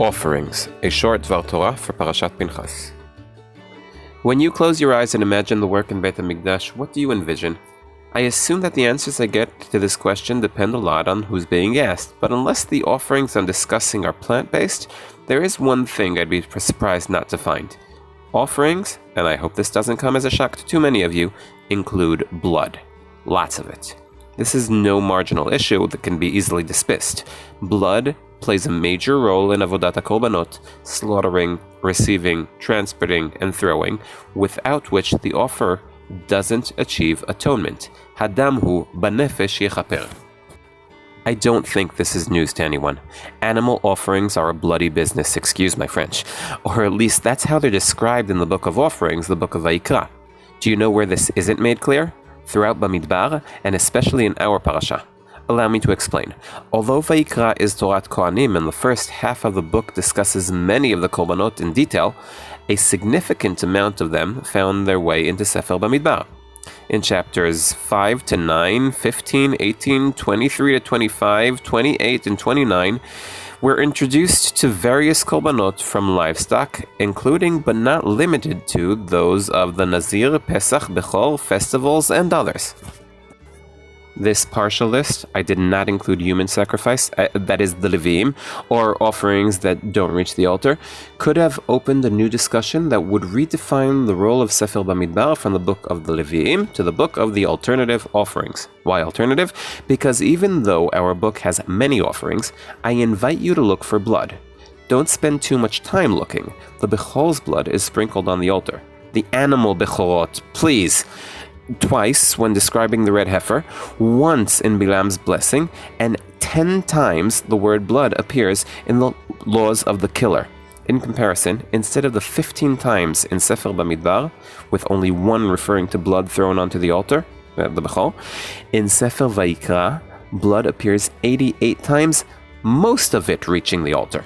Offerings, a short Dvar Torah for Parashat Pinchas. When you close your eyes and imagine the work in Beit Hamikdash, what do you envision? I assume that the answers I get to this question depend a lot on who's being asked, but unless the offerings I'm discussing are plant-based, there is one thing I'd be surprised not to find. Offerings, and I hope this doesn't come as a shock to too many of you, include blood. Lots of it. This is no marginal issue that can be easily dismissed. Blood plays a major role in Avodat Hakorbanot, slaughtering, receiving, transporting, and throwing, without which the offer doesn't achieve atonement. Hadamhu bנפש יכפר. I don't think this is news to anyone. Animal offerings are a bloody business, excuse my French. Or at least that's how they're described in the Book of Offerings, the Book of Vayikra. Do you know where this isn't made clear? Throughout Bamidbar, and especially in our Parashah. Allow me to explain. Although Vayikra is Torat Cohanim and the first half of the book discusses many of the Korbanot in detail, a significant amount of them found their way into Sefer Bamidbar. In chapters 5 to 9, 15, 18, 23 to 25, 28, and 29, we're introduced to various Korbanot from livestock, including but not limited to those of the Nazir, Pesach, Bechor, festivals, and others. This partial list, I did not include human sacrifice, that is the Levim, or offerings that don't reach the altar, could have opened a new discussion that would redefine the role of Sefer Bamidbar from the Book of the Levim to the Book of the Alternative Offerings. Why alternative? Because even though our book has many offerings, I invite you to look for blood. Don't spend too much time looking. The Bechor's blood is sprinkled on the altar. The animal Bechorot, please. Twice when describing the red heifer, once in Bilam's blessing, and 10 times the word blood appears in the laws of the killer. In comparison, instead of the 15 times in Sefer Bamidbar, with only one referring to blood thrown onto the altar, the Bechor, in Sefer Vayikra, blood appears 88 times, most of it reaching the altar.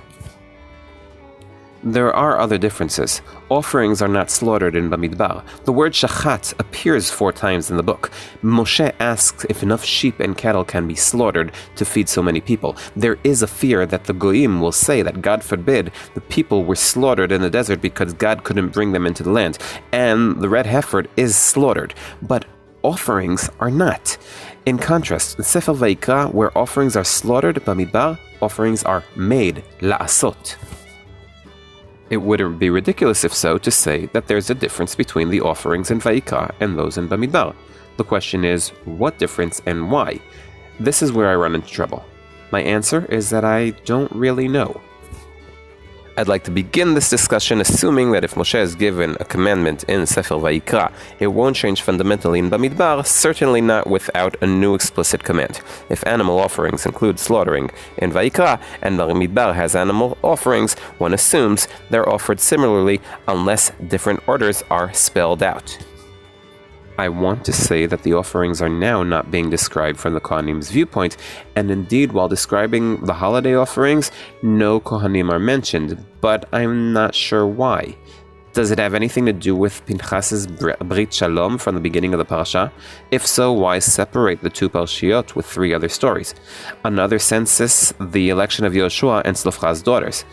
There are other differences. Offerings are not slaughtered in Bamidbar. The word shachat appears 4 times in the book. Moshe asks if enough sheep and cattle can be slaughtered to feed so many people. There is a fear that the goyim will say that, God forbid, the people were slaughtered in the desert because God couldn't bring them into the land, and the red heifer is slaughtered. But offerings are not. In contrast, in Sefer Vayikra, where offerings are slaughtered, Bamidbar, offerings are made, la'asot. It would be ridiculous, if so, to say that there's a difference between the offerings in Vayikra and those in Bamidbar. The question is, what difference and why? This is where I run into trouble. My answer is that I don't really know. I'd like to begin this discussion assuming that if Moshe is given a commandment in Sefer Vayikra, it won't change fundamentally in Bamidbar, certainly not without a new explicit command. If animal offerings include slaughtering in Vayikra, and Bamidbar has animal offerings, one assumes they're offered similarly unless different orders are spelled out. I want to say that the offerings are now not being described from the Kohanim's viewpoint, and indeed while describing the holiday offerings, no Kohanim are mentioned, but I'm not sure why. Does it have anything to do with Pinchas's Brit Shalom from the beginning of the Parashah? If so, why separate the 2 Parashiot with 3 other stories? Another census, the election of Yoshua and Tzlofchad's daughters.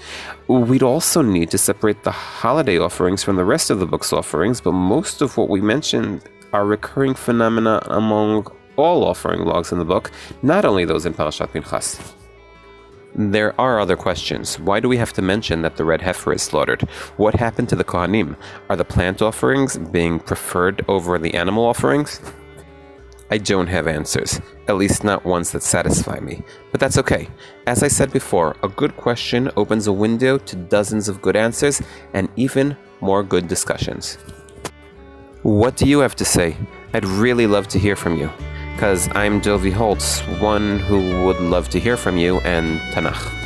We'd also need to separate the holiday offerings from the rest of the book's offerings, but most of what we mentioned are recurring phenomena among all offering logs in the book, not only those in Parashat Pinchas. There are other questions. Why do we have to mention that the red heifer is slaughtered? What happened to the Kohanim? Are the plant offerings being preferred over the animal offerings? I don't have answers, at least not ones that satisfy me. But that's okay. As I said before, a good question opens a window to dozens of good answers and even more good discussions. What do you have to say? I'd really love to hear from you, because I'm Dovi Holtz, one who would love to hear from you, and Tanakh.